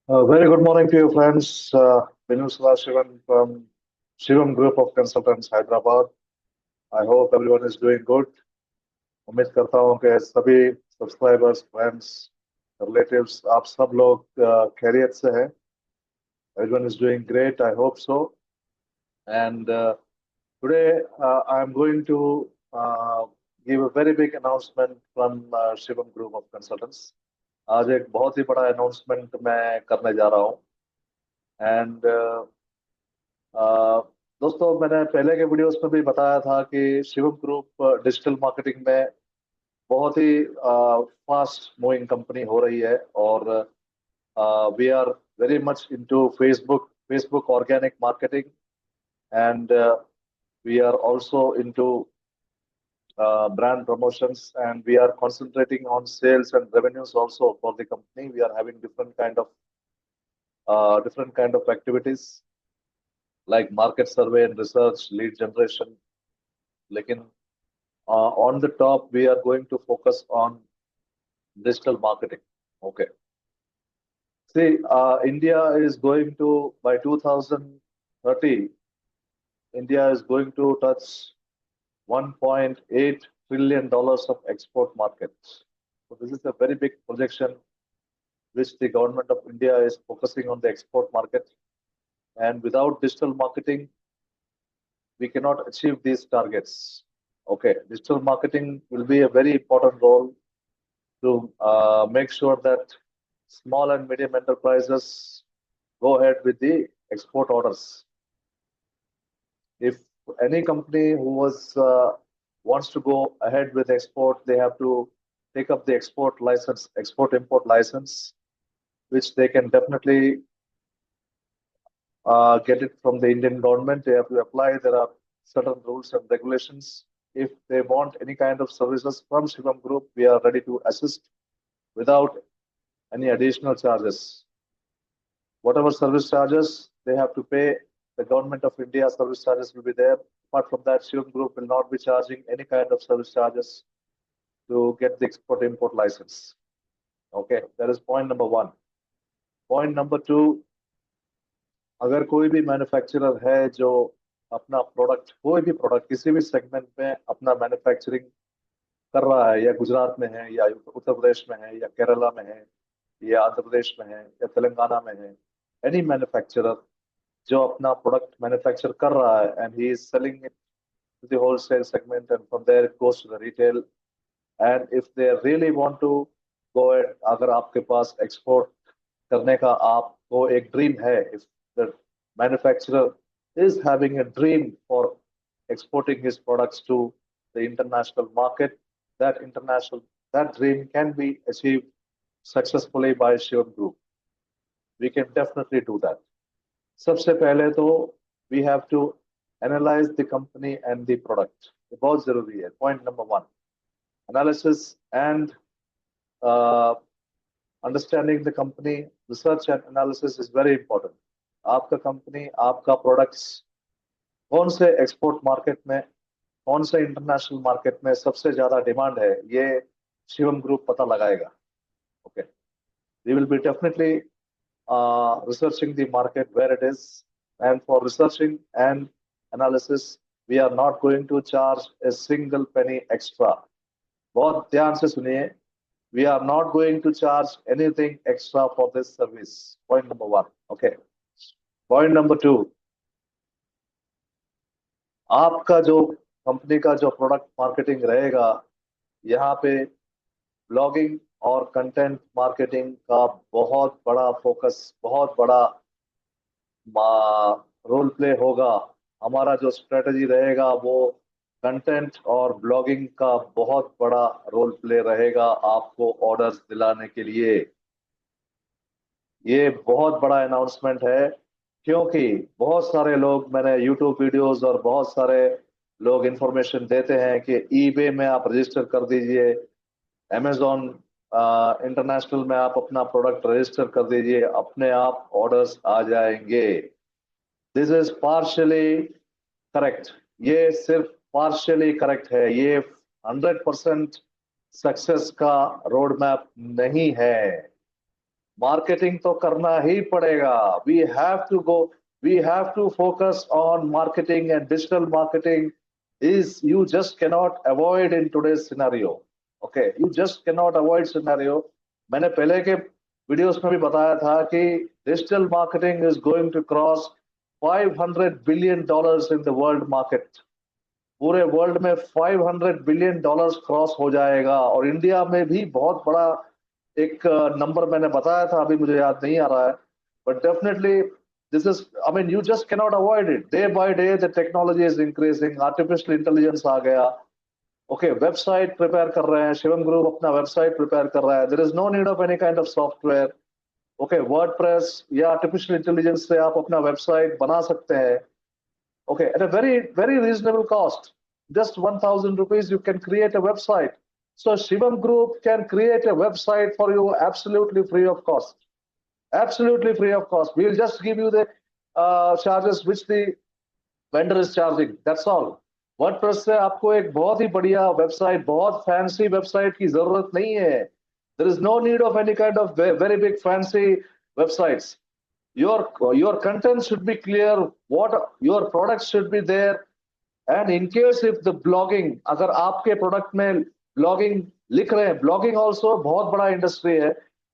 Very good morning to you, friends. Vinod Shivan from Shivam Group of Consultants, Hyderabad. I hope everyone is doing good. उम्मीद करता हूँ कि सभी subscribers, friends, relatives, आप सब लोग खैरियत से हैं. Everyone is doing great. I hope so. And today I am going to give a very big announcement from Shivam Group of Consultants. आज एक बहुत ही बड़ा अनाउंसमेंट मैं करने जा रहा हूँ. एंड दोस्तों, मैंने पहले के वीडियोस में भी बताया था कि शिवम ग्रुप डिजिटल मार्केटिंग में बहुत ही फास्ट मूविंग कंपनी हो रही है. और we are very much into Facebook organic marketing. And we are also into brand promotions, and we are concentrating on sales and revenues also for the company. We are having different kind of activities like market survey and research, lead generation. लेकिन on the top, we are going to focus on digital marketing. Okay. See, India is going to, by 2030, India is going to touch $1.8 trillion of export markets. So this is a very big projection which the government of India is focusing on the export market. And without digital marketing, we cannot achieve these targets. Okay, digital marketing will be a very important role to make sure that small and medium enterprises go ahead with the export orders. If any company who wants to go ahead with export, they have to take up the export license, export import license, which they can definitely get it from the Indian government. They have to apply. There are certain rules and regulations. If they want any kind of services from Shivam Group, we are ready to assist without any additional charges. Whatever service charges they have to pay, the government of India service charges will be there. Apart from that, Shivam Group will not be charging any kind of service charges to get the export import license. Okay, that is point number one. Point number two, अगर कोई भी manufacturer है जो अपना product, कोई भी product किसी भी सेगमेंट में अपना मैन्युफैक्चरिंग कर रहा है, या गुजरात में है, या उत्तर प्रदेश में है, या केरला में है, या आंध्र प्रदेश में है, या तेलंगाना में है, एनी मैन्युफैक्चरर जो अपना प्रोडक्ट मैन्युफैक्चर कर रहा है and he is selling it to the wholesale segment, and from there it goes to the retail. And if they really want to go, अगर आपके पास एक्सपोर्ट करने का आपको एक ड्रीम है, if the manufacturer is having a dream for exporting his products to the international market, that dream can be achieved successfully by Shivam Group. We can definitely do that. सबसे पहले तो we have to analyze the company and the product. ये बहुत जरूरी है. Point number one, analysis and uh, understanding the company. Research and analysis is very important. आपका company, आपका products कौन से एक्सपोर्ट मार्केट में, कौन से इंटरनेशनल मार्केट में सबसे ज्यादा डिमांड है, ये शिवम ग्रुप पता लगाएगा. Okay, we will be definitely researching the market where it is, and for researching and analysis we are not going to charge a single penny extra. बहुत ध्यान से सुनिए, we are not going to charge anything extra for this service. Point number one. Okay. Point number two, आपका जो company का जो product marketing रहेगा, यहाँ पे ब्लॉगिंग और कंटेंट मार्केटिंग का बहुत बड़ा फोकस, बहुत बड़ा रोल प्ले होगा. हमारा जो स्ट्रेटजी रहेगा वो कंटेंट और ब्लॉगिंग का बहुत बड़ा रोल प्ले रहेगा आपको ऑर्डर्स दिलाने के लिए. ये बहुत बड़ा अनाउंसमेंट है, क्योंकि बहुत सारे लोग, मैंने यूट्यूब वीडियोस और बहुत सारे लोग इंफॉर्मेशन देते हैं कि ईबे में आप रजिस्टर कर दीजिए, अमेजोन इंटरनेशनल में आप अपना प्रोडक्ट रजिस्टर कर दीजिए, अपने आप ऑर्डर्स आ जाएंगे. This is partially correct. ये सिर्फ पार्शियली करेक्ट है. ये 100% सक्सेस का रोड मैप नहीं है. मार्केटिंग तो करना ही पड़ेगा. We have to focus on marketing, and digital marketing is, you just cannot avoid in today's scenario. Okay, you just cannot avoid scenario. मैंने पहले के वीडियोस में भी बताया था कि digital marketing is going to cross $500 billion in the world market. पूरे world में $500 billion क्रॉस हो जाएगा. और इंडिया में भी बहुत बड़ा एक नंबर मैंने बताया था, अभी मुझे याद नहीं आ रहा है, but definitely this is, I mean, you just cannot avoid it. Day by day the technology is increasing. Artificial intelligence आ गया. ओके, वेबसाइट प्रिपेयर कर रहे हैं, शिवम ग्रुप अपना वेबसाइट प्रिपेयर कर रहा है. There is no need of any kind of software. Okay, WordPress या आर्टिफिशियल इंटेलिजेंस से आप अपना वेबसाइट बना सकते हैं. Okay, at a very reasonable cost, just 1,000 rupees, you can create a website. So Shivam Group can create a website for you absolutely free of cost. Absolutely free of cost. We will just give you the charges which the vendor is charging. That's all. WordPress से आपको एक बहुत ही बढ़िया website, बहुत fancy website की जरूरत नहीं है. There is no need of any kind of very big fancy websites. Your content should be clear, what your products should be there, and in case if the blogging, अगर आपके product में blogging लिख रहे हैं, blogging also बहुत बड़ा industry है,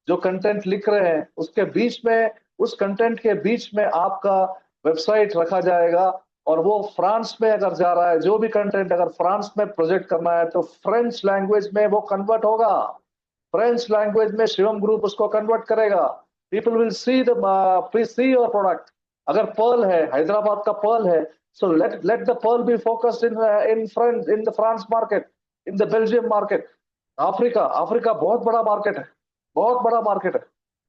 जो कंटेंट लिख रहे हैं उसके बीच में, उस कंटेंट के बीच में आपका वेबसाइट रखा जाएगा. और वो फ्रांस में अगर जा रहा है, जो भी कंटेंट अगर फ्रांस में प्रोजेक्ट करना है तो फ्रेंच लैंग्वेज में वो कन्वर्ट होगा. फ्रेंच लैंग्वेज में शिवम ग्रुप उसको कन्वर्ट करेगा. People will see your product. अगर पर्ल है, हैदराबाद का पर्ल है, so let the pearl be focused in the France market, in the Belgium market. Africa बहुत बड़ा मार्केट है, बहुत बड़ा मार्केट है.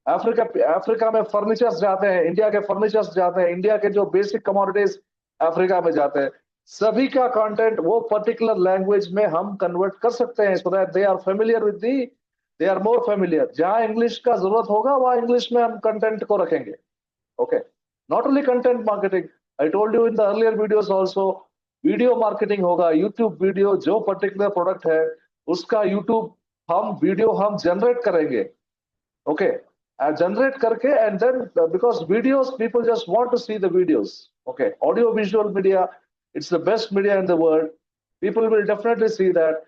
अफ्रीका में फर्नीचर्स जाते हैं, इंडिया के फर्नीचर्स जाते हैं, इंडिया के जो बेसिक कमोडिटीज अफ्रीका में जाते हैं. सभी का कंटेंट वो पर्टिकुलर लैंग्वेज में हम कन्वर्ट कर सकते हैं, so that they are more familiar. जहां इंग्लिश का जरूरत होगा वहां इंग्लिश में हम कंटेंट को रखेंगे. Okay, not only content marketing, I told you in the earlier videos also, video marketing होगा. यूट्यूब वीडियो, जो पर्टिकुलर प्रोडक्ट है उसका यूट्यूब वीडियो हम जनरेट करेंगे. ओके, जनरेट करके, and then because videos, people just want to see the videos. Okay, audio visual media, it's the best media in the world. People will definitely see that.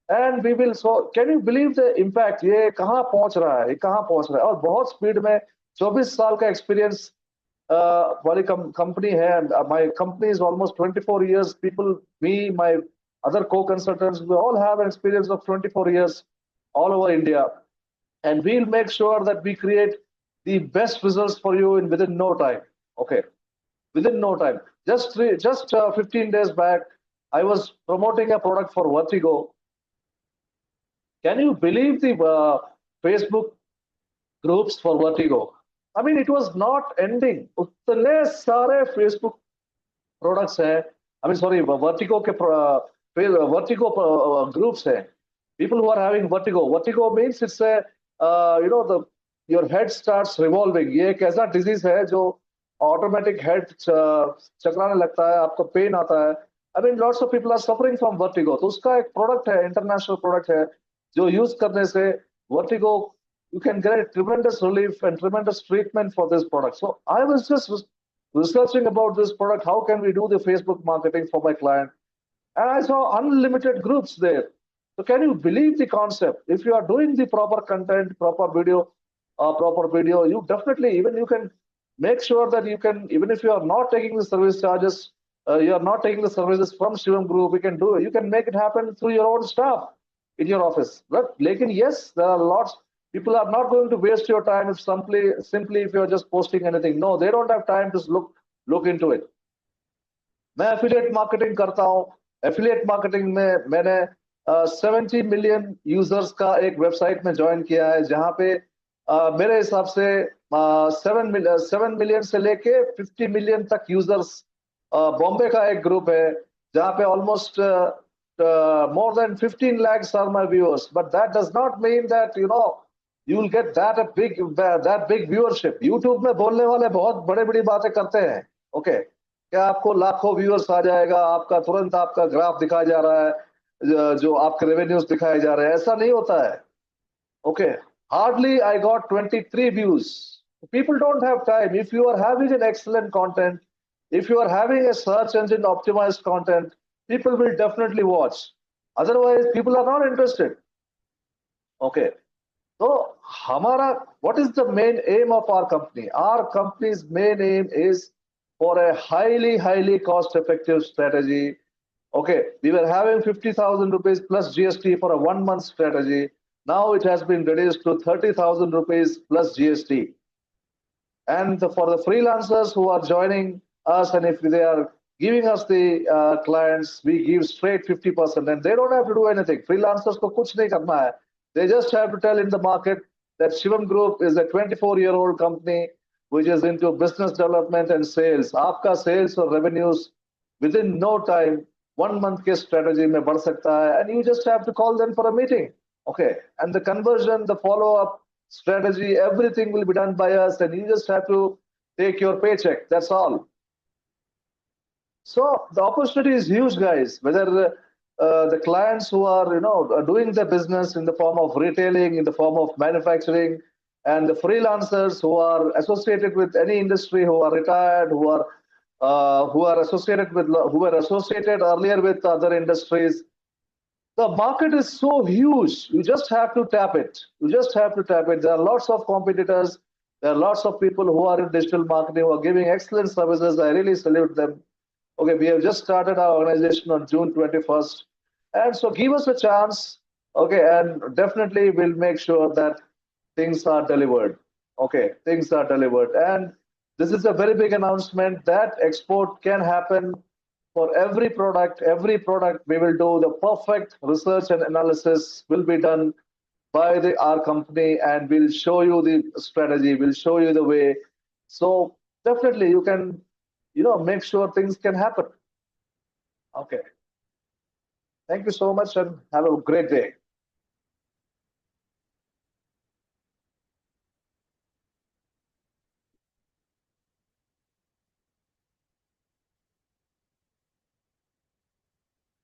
And we will, so can you believe the impact? ये कहाँ पहुंच रहा है, ये कहाँ पहुंच रहा है. और बहुत स्पीड में, 24 साल का एक्सपीरियंस वाली कंपनी है. My company is almost 24 years. People, me, my other co-consultants, we all have an experience of 24 years all over India, and we'll make sure that we create the best results for you within no time. Okay, within no time. Just 15 days back, I was promoting a product for Vertigo. Can you believe the Facebook groups for Vertigo? I mean, it was not ending. उतने सारे Facebook products हैं. I mean, sorry, Vertigo के Vertigo groups हैं. People who are having Vertigo. Vertigo means it's a your head starts revolving. ये एक ऐसा disease है जो automatic head चकराने लगता है, आपको pain आता है. I mean, lots of people are suffering from Vertigo. तो उसका एक product है, international product है, जो यूज करने से vertigo, you can get a tremendous relief and tremendous treatment for this product. So I was just researching about this product. How can we do the Facebook marketing for my client? And I saw unlimited groups there. So can you believe the concept? If you are doing the proper content, proper video, you definitely, even you can make sure that you can, even if you are not taking the service charges, you are not taking the services from Shivam Group, you can make it happen through your own staff in your office. But lekin, yes, there are lots. People are not going to waste your time if simply if you are just posting anything. No, they don't have time to look into it. मैं affiliate marketing करता हूँ. Affiliate marketing में मैंने 70 million users का एक website में join किया है, जहाँ पे मेरे हिसाब से 7 million से लेके 50 million तक यूजर्स. बॉम्बे का एक ग्रुप है जहाँ पे almost more than 15 lakhs are my viewers, but that does not mean that you will get that big viewership. YouTube में बोलने वाले बहुत बड़ी बातें करते हैं. ओके, क्या आपको लाखों व्यूअर्स आ जाएगा, आपका तुरंत आपका ग्राफ दिखाया जा रहा है, जो आपके रेवेन्यूज दिखाए जा रहे हैं, ऐसा नहीं होता है. Okay, Hardly I got 23 views. People don't have time. If you are having an excellent content, if you are having a search engine optimized content, people will definitely watch. Otherwise, people are not interested. Okay. So, what is the main aim of our company? Our company's main aim is for a highly cost-effective strategy. Okay, we were having 50,000 rupees plus GST for a 1 month strategy. Now it has been reduced to 30,000 rupees plus GST. And for the freelancers who are joining us, and if they are giving us the clients, we give straight 50%, and they don't have to do anything. Freelancers ko kuch nahi karna hai. They just have to tell in the market that Shivam Group is a 24-year-old company which is into business development and sales. Aapka sales or revenues within no time, 1 month ke strategy mein बढ़ सकता hai, and you just have to call them for a meeting. Okay, and the conversion, the follow-up strategy, everything will be done by us, and you just have to take your paycheck. That's all. So the opportunity is huge, guys. Whether the clients who are doing the business in the form of retailing, in the form of manufacturing, and the freelancers who are associated with any industry, who are retired, who are associated with, who were associated earlier with other industries. The market is so huge. You just have to tap it. You just have to tap it. There are lots of competitors. There are lots of people who are in digital marketing who are giving excellent services. I really salute them. Okay, we have just started our organization on June 21st. And so give us a chance. Okay, and definitely we'll make sure that things are delivered. Okay, things are delivered. And this is a very big announcement that export can happen for every product. Every product we will do the perfect research and analysis will be done by our company, and we'll show you the strategy, we'll show you the way. So definitely you can make sure things can happen. Okay, thank you so much and have a great day.